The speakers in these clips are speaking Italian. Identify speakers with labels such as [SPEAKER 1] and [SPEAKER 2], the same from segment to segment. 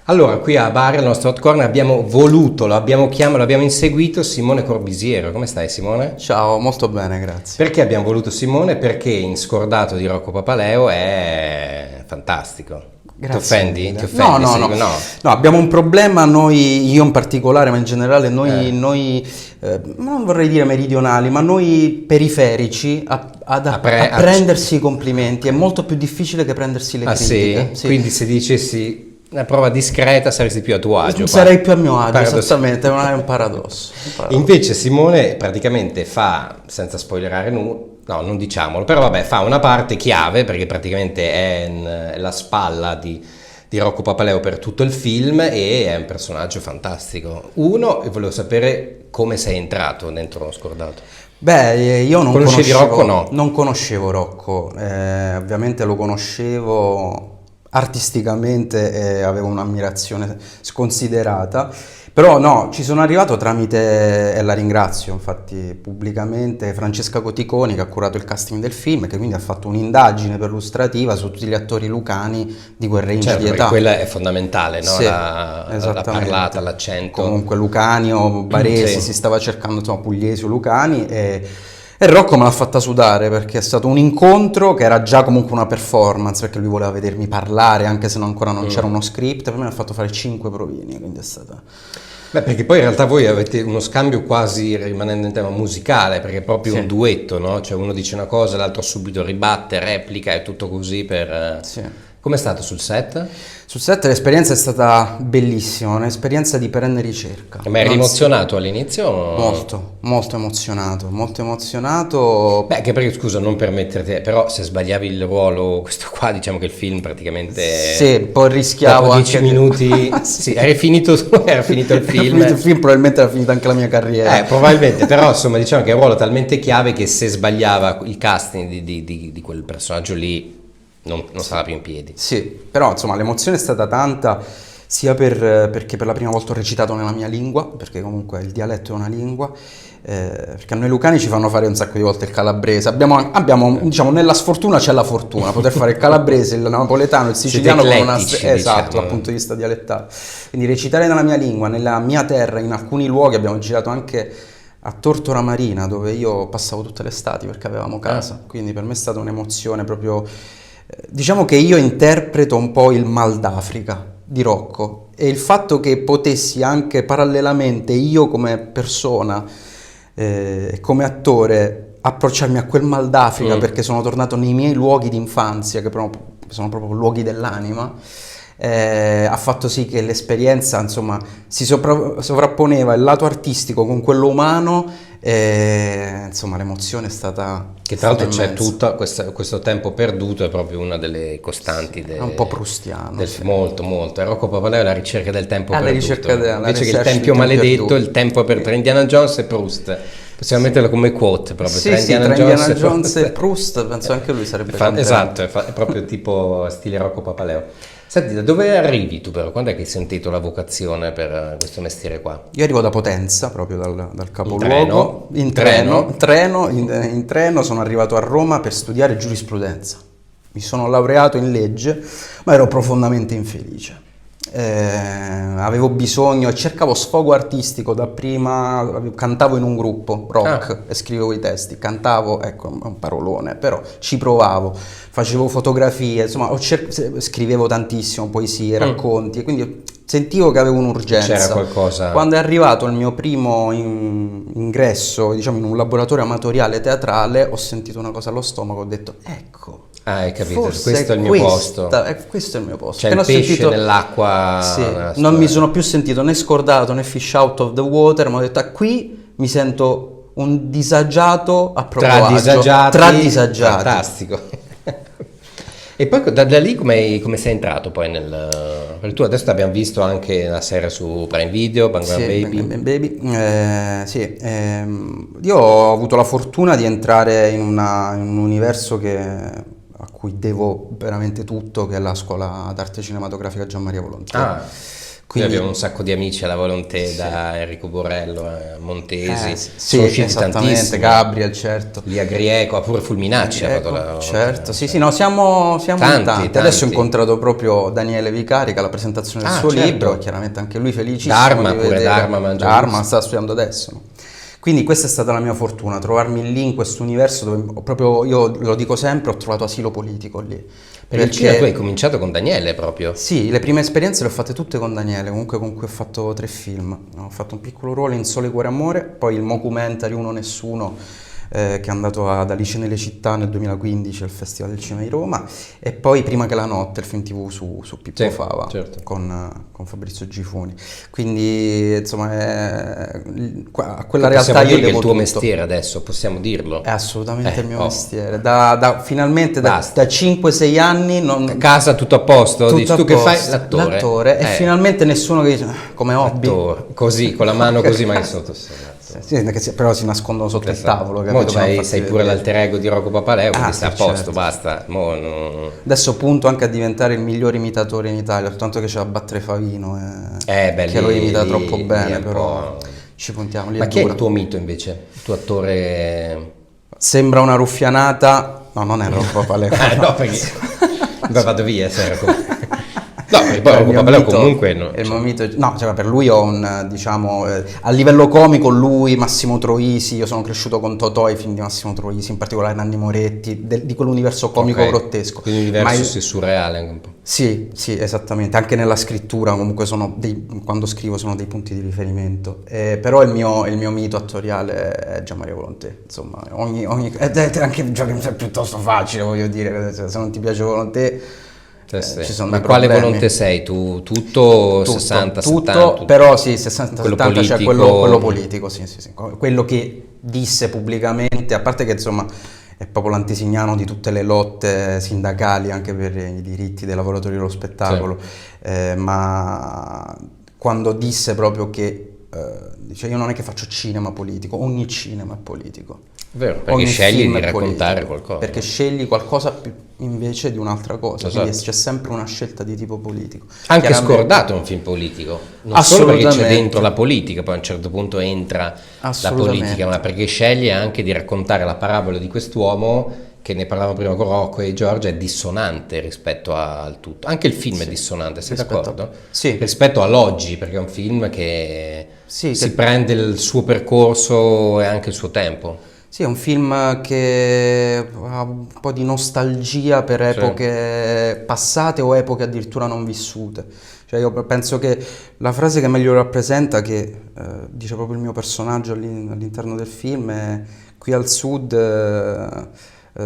[SPEAKER 1] Allora, qui a Bari, al nostro Hot Corner, abbiamo voluto, l'abbiamo inseguito Simone Corbisiero. Come stai, Simone?
[SPEAKER 2] Ciao, molto bene, grazie.
[SPEAKER 1] Perché abbiamo voluto Simone? Perché In Scordato di Rocco Papaleo è fantastico.
[SPEAKER 2] Grazie.
[SPEAKER 1] Ti offendi? Ti
[SPEAKER 2] No,
[SPEAKER 1] offendi?
[SPEAKER 2] no, no. No, abbiamo un problema noi, io in particolare, ma in generale noi non vorrei dire meridionali, ma noi periferici a prendersi i complimenti è molto più difficile che prendersi le critiche.
[SPEAKER 1] Sì? Quindi se dicessi una prova discreta saresti più a tuo agio.
[SPEAKER 2] Sarei più a mio agio, esattamente, è un paradosso.
[SPEAKER 1] Invece Simone praticamente fa, senza spoilerare nulla, no, non diciamolo, però vabbè, fa una parte chiave perché praticamente è la spalla di Rocco Papaleo per tutto il film e è un personaggio fantastico. Volevo sapere come sei entrato dentro Uno Scordato.
[SPEAKER 2] Beh, io non
[SPEAKER 1] conoscevi Rocco? No.
[SPEAKER 2] Non conoscevo Rocco, ovviamente lo conoscevo artisticamente e avevo un'ammirazione sconsiderata, però no, ci sono arrivato tramite, e la ringrazio infatti pubblicamente, Francesca Coticoni, che ha curato il casting del film, che quindi ha fatto un'indagine perlustrativa su tutti gli attori lucani di quel range di età.
[SPEAKER 1] Quella è fondamentale, no?
[SPEAKER 2] Sì,
[SPEAKER 1] la parlata, l'accento.
[SPEAKER 2] Comunque lucani o baresi, sì. Si stava cercando, insomma, pugliesi o lucani e Rocco me l'ha fatta sudare perché è stato un incontro che era già comunque una performance, perché lui voleva vedermi parlare anche se ancora non c'era uno script, e poi mi ha fatto fare 5 provini, quindi è stata...
[SPEAKER 1] Beh, perché poi in realtà voi avete uno scambio quasi, rimanendo in tema musicale, perché è proprio un duetto, no? Cioè uno dice una cosa, l'altro subito ribatte, replica, è tutto così per...
[SPEAKER 2] Sì.
[SPEAKER 1] Com'è stato sul set?
[SPEAKER 2] Sul set l'esperienza è stata bellissima, un'esperienza di perenne ricerca.
[SPEAKER 1] Ma eri emozionato all'inizio?
[SPEAKER 2] Molto emozionato.
[SPEAKER 1] Beh, che perché scusa, non per metterti, però se sbagliavi il ruolo, questo qua, diciamo che il film praticamente...
[SPEAKER 2] Sì, poi rischiavo
[SPEAKER 1] dopo 10 minuti... sì, era finito il film.
[SPEAKER 2] Era finito il film, probabilmente era finita anche la mia carriera.
[SPEAKER 1] Probabilmente, però insomma diciamo che è un ruolo talmente chiave che se sbagliava il casting di quel personaggio lì non sarà più in piedi.
[SPEAKER 2] Sì, però insomma l'emozione è stata tanta, sia perché per la prima volta ho recitato nella mia lingua, perché comunque il dialetto è una lingua, perché a noi lucani ci fanno fare un sacco di volte il calabrese, abbiamo diciamo, nella sfortuna c'è la fortuna, poter fare il calabrese, il napoletano, il siciliano con una... Esatto, dal punto di vista dialettale. Quindi recitare nella mia lingua, nella mia terra, in alcuni luoghi, abbiamo girato anche a Tortora Marina, dove io passavo tutte le estati perché avevamo casa, quindi per me è stata un'emozione proprio... Diciamo che io interpreto un po' il mal d'Africa di Rocco, e il fatto che potessi anche parallelamente io come persona, come attore, approcciarmi a quel mal d'Africa perché sono tornato nei miei luoghi di infanzia, che sono proprio luoghi dell'anima, ha fatto sì che l'esperienza, insomma, si sovrapponeva il lato artistico con quello umano, e insomma l'emozione è stata...
[SPEAKER 1] Che tra l'altro c'è tutto questo tempo perduto, è proprio una delle costanti
[SPEAKER 2] è un po' prustiano,
[SPEAKER 1] molto. E Rocco Papaleo è la ricerca del tempo perduto. Invece che il tempio maledetto, il tempo tra Indiana Jones e Proust. Possiamo metterlo come quote proprio.
[SPEAKER 2] Sì, tra Indiana Jones e Proust, penso anche lui sarebbe
[SPEAKER 1] esatto, è proprio tipo stile Rocco Papaleo. Senti, da dove arrivi tu però? Quando è che hai sentito la vocazione per questo mestiere qua?
[SPEAKER 2] Io arrivo da Potenza, proprio dal capoluogo. In treno sono arrivato a Roma per studiare giurisprudenza. Mi sono laureato in legge, ma ero profondamente infelice. Avevo bisogno, cercavo sfogo artistico da prima, cantavo in un gruppo rock e scrivevo i testi, cantavo, ecco, è un parolone, però ci provavo, facevo fotografie, insomma, scrivevo tantissimo, poesie, racconti, e quindi sentivo che avevo un'urgenza.
[SPEAKER 1] C'era qualcosa.
[SPEAKER 2] Quando è arrivato il mio primo ingresso, diciamo, in un laboratorio amatoriale teatrale, ho sentito una cosa allo stomaco, ho detto, ecco.
[SPEAKER 1] Hai capito, questo è il mio posto.
[SPEAKER 2] Questo è il mio posto.
[SPEAKER 1] C'è il pesce nell'acqua.
[SPEAKER 2] Sì, non mi sono più sentito né scordato né fish out of the water, ma ho detto, qui mi sento un disagiato a proprio agio. Tra disagiati.
[SPEAKER 1] Fantastico. E poi da lì come sei entrato poi nel tu adesso abbiamo visto anche la serie su Prime Video, Bang Bang Baby.
[SPEAKER 2] Io ho avuto la fortuna di entrare in un universo a cui devo veramente tutto, che è la scuola d'arte cinematografica Gian Maria Volonté.
[SPEAKER 1] Noi
[SPEAKER 2] Quindi,
[SPEAKER 1] abbiamo un sacco di amici alla Volonté, da Enrico Borello a Montesi,
[SPEAKER 2] sì,
[SPEAKER 1] sono usciti
[SPEAKER 2] esattamente,
[SPEAKER 1] tantissimi.
[SPEAKER 2] Gabriel, certo.
[SPEAKER 1] Lì a Grieco, pure Fulminacci ha fatto la
[SPEAKER 2] Certo, sì,
[SPEAKER 1] cioè.
[SPEAKER 2] sì, no, siamo in tanti. Adesso ho
[SPEAKER 1] Tanti.
[SPEAKER 2] incontrato proprio Daniele Vicari che alla presentazione del
[SPEAKER 1] Ah,
[SPEAKER 2] suo
[SPEAKER 1] certo.
[SPEAKER 2] libro, e chiaramente anche lui felicissimo
[SPEAKER 1] Dharma,
[SPEAKER 2] di
[SPEAKER 1] pure
[SPEAKER 2] vedere.
[SPEAKER 1] Dharma mangia
[SPEAKER 2] Dharma
[SPEAKER 1] gusto.
[SPEAKER 2] sta studiando adesso, no? Quindi questa è stata la mia fortuna, trovarmi lì in questo universo dove proprio, io lo dico sempre, ho trovato asilo politico lì.
[SPEAKER 1] Perché il cinema tu hai cominciato con Daniele proprio.
[SPEAKER 2] Sì, le prime esperienze le ho fatte tutte con Daniele, comunque con cui ho fatto 3 film. Ho fatto un piccolo ruolo in Sole, Cuore, Amore, poi il mockumentary Uno Nessuno, che è andato ad Alice nelle città nel 2015 al Festival del Cinema di Roma, e poi Prima che la notte, il film TV su Pippo
[SPEAKER 1] Sì,
[SPEAKER 2] Fava,
[SPEAKER 1] certo.
[SPEAKER 2] con Fabrizio Gifuni. Quindi, insomma, a quella
[SPEAKER 1] Possiamo
[SPEAKER 2] realtà io
[SPEAKER 1] dire che è
[SPEAKER 2] devo
[SPEAKER 1] il tuo
[SPEAKER 2] tutto.
[SPEAKER 1] mestiere adesso, possiamo dirlo.
[SPEAKER 2] È assolutamente il mio
[SPEAKER 1] oh.
[SPEAKER 2] mestiere. Finalmente da
[SPEAKER 1] Basta.
[SPEAKER 2] 5-6 anni
[SPEAKER 1] A casa tutto a posto?
[SPEAKER 2] tutto
[SPEAKER 1] Dici
[SPEAKER 2] a
[SPEAKER 1] tu che fai?
[SPEAKER 2] posto.
[SPEAKER 1] L'attore.
[SPEAKER 2] E finalmente nessuno che dice come hobby.
[SPEAKER 1] L'attore. Così, con la mano così, ma che sotto.
[SPEAKER 2] Sì, però si nascondono sotto il tavolo.
[SPEAKER 1] Mo
[SPEAKER 2] capito? Per non farsi
[SPEAKER 1] sei pure
[SPEAKER 2] vedere.
[SPEAKER 1] l'alter ego di Rocco Papaleo, quindi
[SPEAKER 2] Sì,
[SPEAKER 1] stai a posto,
[SPEAKER 2] certo.
[SPEAKER 1] basta.
[SPEAKER 2] Adesso punto anche a diventare il miglior imitatore in Italia, tanto che c'è da battere Favino,
[SPEAKER 1] beh,
[SPEAKER 2] che lo imita troppo
[SPEAKER 1] lì
[SPEAKER 2] bene,
[SPEAKER 1] è un
[SPEAKER 2] però
[SPEAKER 1] po'.
[SPEAKER 2] ci puntiamo. Lì
[SPEAKER 1] Ma
[SPEAKER 2] è
[SPEAKER 1] chi è
[SPEAKER 2] dura.
[SPEAKER 1] il tuo mito invece? Il tuo attore.
[SPEAKER 2] Sembra una ruffianata. No, non è Rocco Papaleo.
[SPEAKER 1] No, perché. Vado via, se era come. No, perché poi
[SPEAKER 2] Il
[SPEAKER 1] Rocco
[SPEAKER 2] mio
[SPEAKER 1] Papaleo
[SPEAKER 2] mito-
[SPEAKER 1] comunque. No,
[SPEAKER 2] il mio mito- no, cioè, per lui ho un, diciamo, a livello comico lui, Massimo Troisi, io sono cresciuto con Totò, i film di Massimo Troisi, in particolare Nanni Moretti, di quell'universo comico
[SPEAKER 1] ok.
[SPEAKER 2] grottesco.
[SPEAKER 1] Quindi l'universo è surreale anche un po'.
[SPEAKER 2] Sì, sì, esattamente, anche nella scrittura comunque quando scrivo sono dei punti di riferimento. Però il mio mito attoriale è Gian Maria Volonté, insomma, è anche un gioco piuttosto facile, voglio dire, se non ti piace Volonté.
[SPEAKER 1] Sì.
[SPEAKER 2] Ci sono
[SPEAKER 1] Ma
[SPEAKER 2] dei
[SPEAKER 1] quale
[SPEAKER 2] problemi.
[SPEAKER 1] Volonté sei tu? Tutto 60,
[SPEAKER 2] tutto,
[SPEAKER 1] 70?
[SPEAKER 2] però sì, 60,
[SPEAKER 1] Quello
[SPEAKER 2] 70 c'è
[SPEAKER 1] politico.
[SPEAKER 2] quello politico, sì, sì, sì. Quello che disse pubblicamente, a parte che insomma è proprio l'antesignano di tutte le lotte sindacali anche per i diritti dei lavoratori dello spettacolo, ma quando disse proprio che dice io non è che faccio cinema politico, ogni cinema è politico.
[SPEAKER 1] Vero, perché
[SPEAKER 2] Ogni
[SPEAKER 1] scegli
[SPEAKER 2] film
[SPEAKER 1] di
[SPEAKER 2] è politico,
[SPEAKER 1] raccontare qualcosa.
[SPEAKER 2] perché scegli qualcosa invece di un'altra cosa,
[SPEAKER 1] Esatto.
[SPEAKER 2] quindi c'è sempre una scelta di tipo politico.
[SPEAKER 1] Anche
[SPEAKER 2] Chiaramente-
[SPEAKER 1] scordato è un film politico, non solo perché c'è
[SPEAKER 2] Assolutamente.
[SPEAKER 1] dentro la politica, poi a un certo punto entra la
[SPEAKER 2] Assolutamente.
[SPEAKER 1] politica, ma perché sceglie anche di raccontare la parabola di quest'uomo che ne parlavamo prima con Rocco e Giorgia, è dissonante rispetto al tutto. Anche il film è dissonante, sei d'accordo?
[SPEAKER 2] Sì.
[SPEAKER 1] Rispetto all'oggi, perché è un film che
[SPEAKER 2] Sì,
[SPEAKER 1] si
[SPEAKER 2] che-
[SPEAKER 1] prende il suo percorso e anche il suo tempo.
[SPEAKER 2] Sì, è un film che ha un po' di nostalgia per epoche passate o epoche addirittura non vissute. Cioè io penso che la frase che meglio rappresenta, che dice proprio il mio personaggio all'interno del film, è qui al sud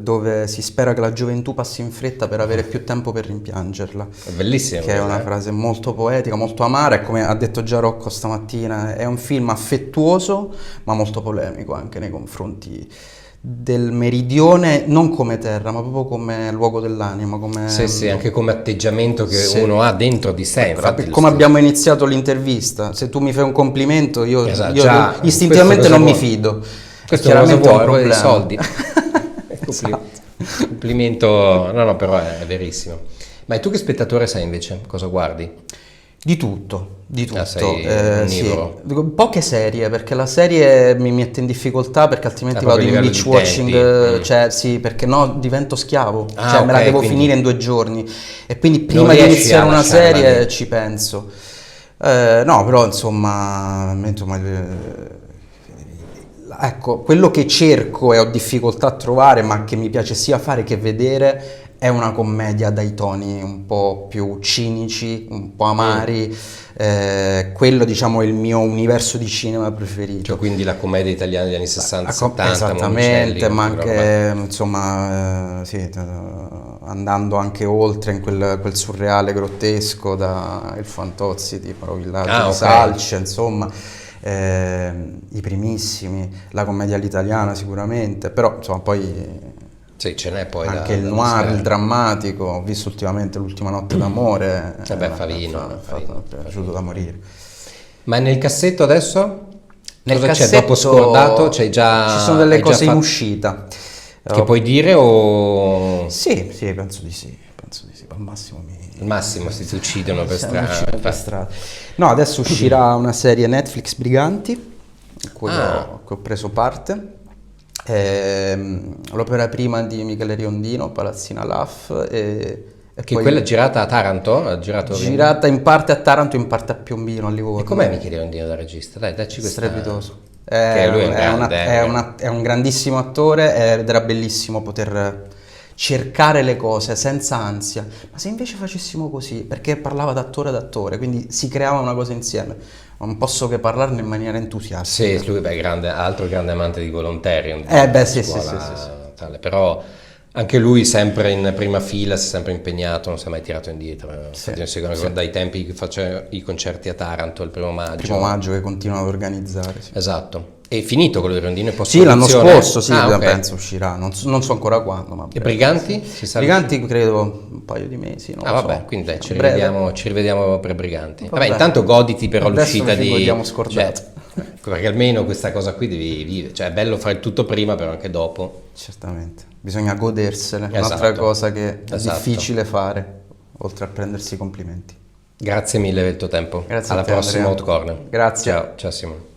[SPEAKER 2] dove si spera che la gioventù passi in fretta per avere più tempo per rimpiangerla.
[SPEAKER 1] È bellissimo.
[SPEAKER 2] Che è una frase molto poetica, molto amara, e come ha detto già Rocco stamattina, è un film affettuoso ma molto polemico anche nei confronti del meridione, non come terra ma proprio come luogo dell'anima, come...
[SPEAKER 1] Sì, anche come atteggiamento che
[SPEAKER 2] Sì.
[SPEAKER 1] uno ha dentro di sé. Infatti,
[SPEAKER 2] come abbiamo iniziato l'intervista, se tu mi fai un complimento io,
[SPEAKER 1] Esatto,
[SPEAKER 2] io
[SPEAKER 1] già,
[SPEAKER 2] istintivamente
[SPEAKER 1] questo
[SPEAKER 2] non mi
[SPEAKER 1] cosa vuole?
[SPEAKER 2] fido.
[SPEAKER 1] Questo
[SPEAKER 2] Chiaramente
[SPEAKER 1] cosa
[SPEAKER 2] è un
[SPEAKER 1] vuole? Vuole i
[SPEAKER 2] problema.
[SPEAKER 1] soldi. Complimento, no, però è verissimo. Ma e tu che spettatore sei invece? Cosa guardi?
[SPEAKER 2] Di tutto, di tutto.
[SPEAKER 1] sei onnivoro.
[SPEAKER 2] Sì. Poche serie, perché la serie mi mette in difficoltà, perché altrimenti vado
[SPEAKER 1] proprio a
[SPEAKER 2] in
[SPEAKER 1] livello
[SPEAKER 2] binge
[SPEAKER 1] di
[SPEAKER 2] watching,
[SPEAKER 1] tempi.
[SPEAKER 2] cioè sì, perché no divento schiavo,
[SPEAKER 1] Ah,
[SPEAKER 2] cioè me la
[SPEAKER 1] ok,
[SPEAKER 2] devo
[SPEAKER 1] quindi-
[SPEAKER 2] finire in 2 giorni e quindi prima
[SPEAKER 1] Non
[SPEAKER 2] di
[SPEAKER 1] riesci
[SPEAKER 2] iniziare
[SPEAKER 1] a
[SPEAKER 2] una
[SPEAKER 1] lasciarla
[SPEAKER 2] serie
[SPEAKER 1] lì.
[SPEAKER 2] ci penso. No, però insomma, ecco, quello che cerco e ho difficoltà a trovare, ma che mi piace sia fare che vedere, è una commedia dai toni un po' più cinici, un po' amari. Quello, diciamo, è il mio universo di cinema preferito.
[SPEAKER 1] Cioè, quindi la commedia italiana degli anni 60, 70,
[SPEAKER 2] Esattamente,
[SPEAKER 1] Monicelli,
[SPEAKER 2] ma
[SPEAKER 1] quella roba.
[SPEAKER 2] anche insomma, sì, andando anche oltre in quel surreale grottesco da Il Fantozzi, tipo Villaggio di
[SPEAKER 1] ok.
[SPEAKER 2] Salce, insomma, i primissimi, la commedia all'italiana sicuramente, però insomma poi
[SPEAKER 1] Sì, ce n'è poi
[SPEAKER 2] anche il
[SPEAKER 1] da
[SPEAKER 2] noir,
[SPEAKER 1] mostrare.
[SPEAKER 2] il drammatico. Ho visto ultimamente L'ultima notte d'amore.
[SPEAKER 1] Vabbè, Favino,
[SPEAKER 2] Mi è piaciuto da morire.
[SPEAKER 1] Ma nel cassetto adesso?
[SPEAKER 2] Nel
[SPEAKER 1] Cosa c'è
[SPEAKER 2] cassetto
[SPEAKER 1] dopo Scordato? C'hai già,
[SPEAKER 2] ci sono delle
[SPEAKER 1] hai già
[SPEAKER 2] cose in
[SPEAKER 1] fatto-
[SPEAKER 2] uscita.
[SPEAKER 1] Che puoi dire o...
[SPEAKER 2] Sì, penso di sì, al massimo
[SPEAKER 1] Al massimo si uccidono per
[SPEAKER 2] per
[SPEAKER 1] strada.
[SPEAKER 2] strada. No, adesso uscirà una serie Netflix Briganti, quello che ho preso parte. L'opera prima di Michele Riondino, Palazzina Laf, e
[SPEAKER 1] Che
[SPEAKER 2] poi
[SPEAKER 1] quella è girata a Taranto? Ha girato
[SPEAKER 2] girata in parte a Taranto, in parte a Piombino, a Livorno.
[SPEAKER 1] E com'è Michele Riondino da regista? Dai, dacci questa...
[SPEAKER 2] Strepitoso.
[SPEAKER 1] Che lui è un grande...
[SPEAKER 2] È un grandissimo attore ed era bellissimo poter cercare le cose senza ansia. Ma se invece facessimo così, perché parlava da attore ad attore, quindi si creava una cosa insieme. Non posso che parlarne in maniera entusiastica.
[SPEAKER 1] Sì, lui è altro grande amante di Volontarium.
[SPEAKER 2] Sì.
[SPEAKER 1] Tale. Però anche lui sempre in prima fila, si è sempre impegnato, non si è mai tirato indietro. Dai tempi che faceva i concerti a Taranto il 1°
[SPEAKER 2] Primo maggio che continua ad organizzare. Sì.
[SPEAKER 1] Esatto. È finito quello di Riondino?
[SPEAKER 2] Sì, l'anno scorso, sì,
[SPEAKER 1] okay.
[SPEAKER 2] Penso uscirà, non so ancora quando. Ma
[SPEAKER 1] e Briganti? Si sa
[SPEAKER 2] Briganti credo un paio di mesi.
[SPEAKER 1] Vabbè, quindi dai, ci rivediamo per Briganti. Vabbè, intanto goditi però
[SPEAKER 2] adesso
[SPEAKER 1] l'uscita di...
[SPEAKER 2] Vogliamo scordato.
[SPEAKER 1] Perché almeno questa cosa qui devi vivere, cioè è bello fare tutto prima, però anche dopo.
[SPEAKER 2] Certamente, bisogna godersele,
[SPEAKER 1] Esatto.
[SPEAKER 2] Un'altra cosa che è difficile fare, oltre a prendersi i complimenti.
[SPEAKER 1] Grazie mille per il tuo tempo.
[SPEAKER 2] Grazie
[SPEAKER 1] Alla
[SPEAKER 2] a te,
[SPEAKER 1] prossima
[SPEAKER 2] Andrea.
[SPEAKER 1] Hot Corner.
[SPEAKER 2] Grazie.
[SPEAKER 1] Ciao Simone.